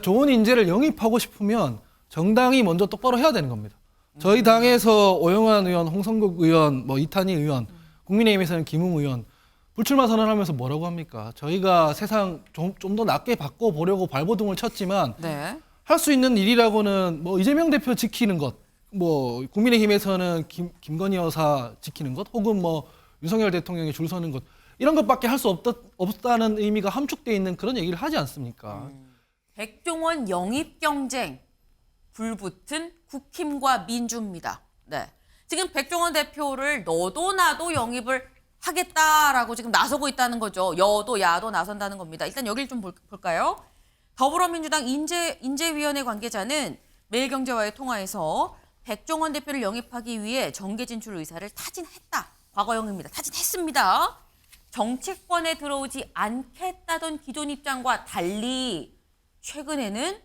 좋은 인재를 영입하고 싶으면 정당이 먼저 똑바로 해야 되는 겁니다. 저희 당에서 오영환 의원, 홍성국 의원, 이탄희 의원, 국민의힘에서는 김웅 의원 불출마 선언하면서 뭐라고 합니까? 저희가 세상 좀 더 낫게 바꿔보려고 발버둥을 쳤지만 네. 할 수 있는 일이라고는 이재명 대표 지키는 것, 국민의힘에서는 김건희 여사 지키는 것, 혹은 윤석열 대통령이 줄 서는 것, 이런 것밖에 할 수 없다는 의미가 함축되어 있는 그런 얘기를 하지 않습니까? 백종원 영입 경쟁 불붙은 국힘과 민주입니다. 네. 지금 백종원 대표를 너도 나도 영입을 하겠다라고 지금 나서고 있다는 거죠. 여도 야도 나선다는 겁니다. 일단 여기를 좀 볼까요? 더불어민주당 인재위원회 관계자는 매일경제와의 통화에서 백종원 대표를 영입하기 위해 정계 진출 의사를 타진했다. 과거형입니다. 타진했습니다. 정치권에 들어오지 않겠다던 기존 입장과 달리 최근에는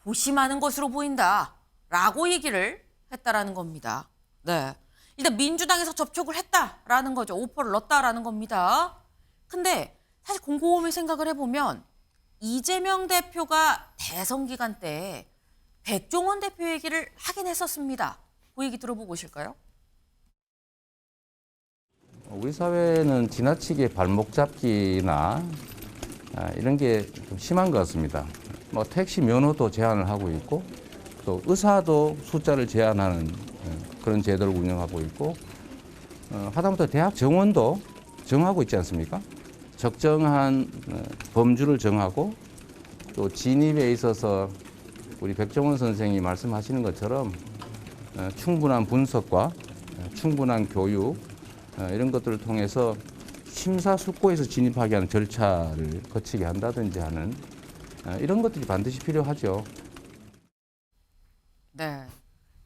고심하는 것으로 보인다라고 얘기를 했다라는 겁니다. 네. 일단 민주당에서 접촉을 했다라는 거죠. 오퍼를 넣었다라는 겁니다. 근데 사실 곰곰이 생각을 해보면 이재명 대표가 대선 기간 때 백종원 대표 얘기를 하긴 했었습니다. 그 얘기 들어보고 오실까요? 우리 사회는 지나치게 발목 잡기나 이런 게 좀 심한 것 같습니다. 택시 면허도 제한을 하고 있고 또 의사도 숫자를 제한하는 그런 제도를 운영하고 있고 하다못해 대학 정원도 정하고 있지 않습니까? 적정한 범주를 정하고 또 진입에 있어서 우리 백종원 선생이 말씀하시는 것처럼 충분한 분석과 충분한 교육 이런 것들을 통해서 심사숙고해서 진입하게 하는 절차를 거치게 한다든지 하는 이런 것들이 반드시 필요하죠. 네.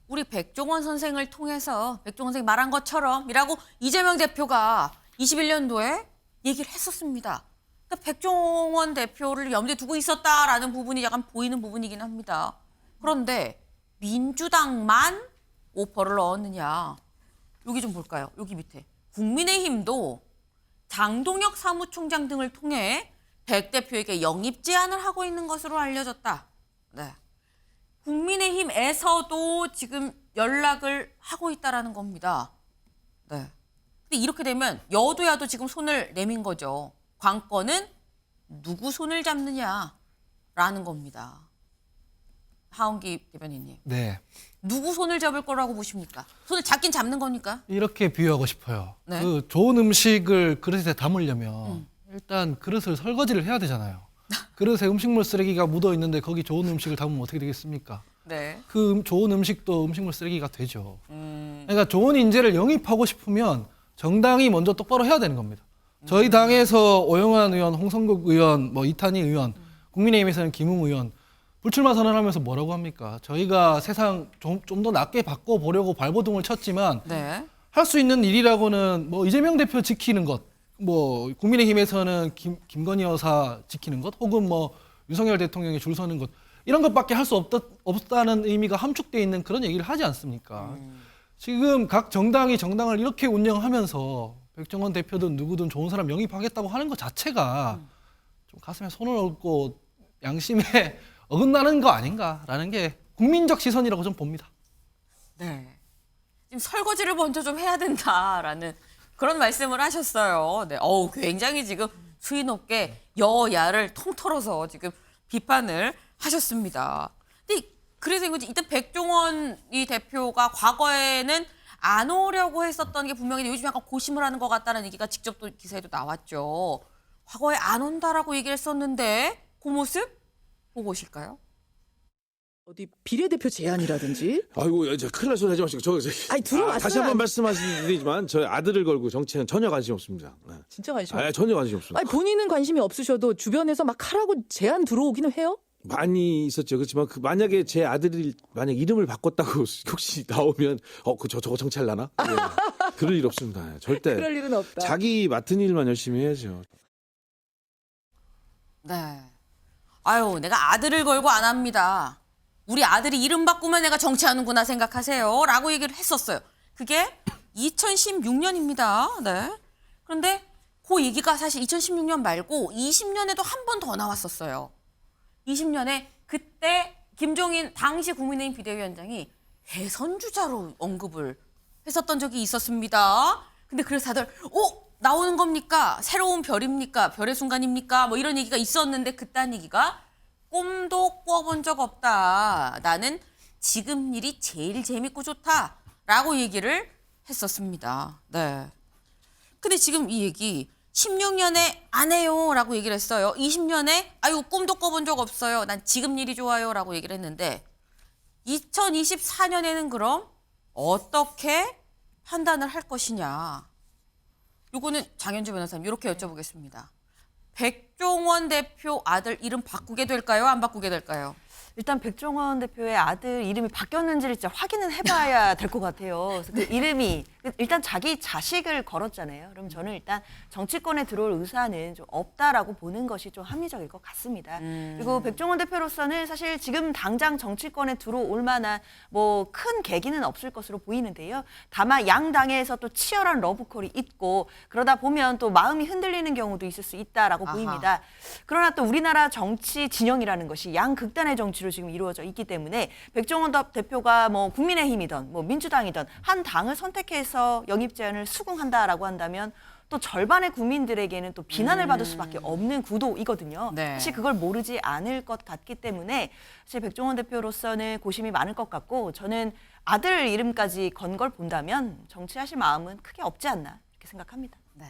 우리 백종원 선생을 통해서 백종원 선생이 말한 것처럼이라고 이재명 대표가 21년도에 얘기를 했었습니다. 그러니까 백종원 대표를 염두에 두고 있었다라는 부분이 약간 보이는 부분이긴 합니다. 그런데 민주당만 오퍼를 넣었느냐. 여기 좀 볼까요? 여기 밑에. 국민의힘도 장동혁 사무총장 등을 통해 백 대표에게 영입 제안을 하고 있는 것으로 알려졌다. 네. 국민의힘에서도 지금 연락을 하고 있다라는 겁니다. 네. 근데 이렇게 되면 여도야도 지금 손을 내민 거죠. 관건은 누구 손을 잡느냐라는 겁니다. 하은기 대변인님. 네. 누구 손을 잡을 거라고 보십니까? 손을 잡긴 잡는 거니까? 이렇게 비유하고 싶어요. 네. 그 좋은 음식을 그릇에 담으려면 일단 그릇을 설거지를 해야 되잖아요. 그릇에 음식물 쓰레기가 묻어 있는데 거기 좋은 음식을 담으면 어떻게 되겠습니까? 네. 그 좋은 음식도 음식물 쓰레기가 되죠. 그러니까 좋은 인재를 영입하고 싶으면 정당이 먼저 똑바로 해야 되는 겁니다. 저희 당에서 오영환 의원, 홍성국 의원, 이탄희 의원, 국민의힘에서는 김웅 의원 불출마 선언하면서 뭐라고 합니까? 저희가 세상 좀 더 낫게 바꿔보려고 발버둥을 쳤지만 네. 할 수 있는 일이라고는 이재명 대표 지키는 것, 국민의힘에서는 김건희 여사 지키는 것, 혹은 윤석열 대통령이 줄 서는 것, 이런 것밖에 할 수 없다는 의미가 함축되어 있는 그런 얘기를 하지 않습니까? 지금 각 정당이 정당을 이렇게 운영하면서 백종원 대표든 누구든 좋은 사람 영입하겠다고 하는 것 자체가 좀 가슴에 손을 얹고 양심에 어긋나는 거 아닌가라는 게 국민적 시선이라고 좀 봅니다. 네. 지금 설거지를 먼저 좀 해야 된다라는 그런 말씀을 하셨어요. 네. 굉장히 지금 수위 높게 여야를 통틀어서 지금 비판을 하셨습니다. 근데 그래서 이거지 일단 백종원 이 대표가 과거에는 안 오려고 했었던 게 분명히 요즘 약간 고심을 하는 것 같다는 얘기가 직접 또 기사에도 나왔죠. 과거에 안 온다라고 얘기를 했었는데 그 모습 보고 오실까요? 어디 비례대표 제안이라든지. 아이고, 큰일 날 소리 하지 마시고. 아니, 들어왔어요. 다시 한번 말씀하시지만 저희 아들을 걸고 정치에는 전혀 관심 없습니다. 네. 진짜 관심 없어요. 전혀 관심 없습니다. 아니, 본인은 관심이 없으셔도 주변에서 막 하라고 제안 들어오기는 해요? 많이 있었죠. 그렇지만 만약에 제 아들이 만약 이름을 바꿨다고 혹시 나오면 저거 정치하려나? 네. 그럴 일 없습니다. 절대. 그럴 일은 없다. 자기 맡은 일만 열심히 해야죠. 네. 아유, 내가 아들을 걸고 안 합니다. 우리 아들이 이름 바꾸면 내가 정치하는구나 생각하세요. 라고 얘기를 했었어요. 그게 2016년입니다. 네. 그런데 그 얘기가 사실 2016년 말고 20년에도 한 번 더 나왔었어요. 20년에 그때 김종인 당시 국민의힘 비대위원장이 대선 주자로 언급을 했었던 적이 있었습니다. 근데 그래서 다들 나오는 겁니까? 새로운 별입니까? 별의 순간입니까? 뭐 이런 얘기가 있었는데 그딴 얘기가 꿈도 꿔본 적 없다. 나는 지금 일이 제일 재밌고 좋다라고 얘기를 했었습니다. 네. 근데 지금 이 얘기 16년에 안 해요라고 얘기를 했어요. 20년에 아유 꿈도 꿔본 적 없어요. 난 지금 일이 좋아요라고 얘기를 했는데 2024년에는 그럼 어떻게 판단을 할 것이냐. 요거는 장현주 변호사님 이렇게 여쭤보겠습니다. 백종원 대표 아들 이름 바꾸게 될까요? 안 바꾸게 될까요? 일단 백종원 대표의 아들 이름이 바뀌었는지를 진짜 확인은 해봐야 될 것 같아요. 그래서 그 이름이 일단 자기 자식을 걸었잖아요. 그럼 저는 일단 정치권에 들어올 의사는 좀 없다라고 보는 것이 좀 합리적일 것 같습니다. 그리고 백종원 대표로서는 사실 지금 당장 정치권에 들어올 만한 뭐 큰 계기는 없을 것으로 보이는데요. 다만 양 당에서 또 치열한 러브콜이 있고 그러다 보면 또 마음이 흔들리는 경우도 있을 수 있다라고 보입니다. 그러나 또 우리나라 정치 진영이라는 것이 양극단의 정치로 지금 이루어져 있기 때문에 백종원 대표가 뭐 국민의힘이든 뭐 민주당이든 한 당을 선택해서 영입 제안을 수긍한다라고 한다면 또 절반의 국민들에게는 또 비난을 받을 수밖에 없는 구도이거든요. 네. 사실 그걸 모르지 않을 것 같기 때문에 사실 백종원 대표로서는 고심이 많을 것 같고 저는 아들 이름까지 건 걸 본다면 정치하실 마음은 크게 없지 않나 이렇게 생각합니다. 네.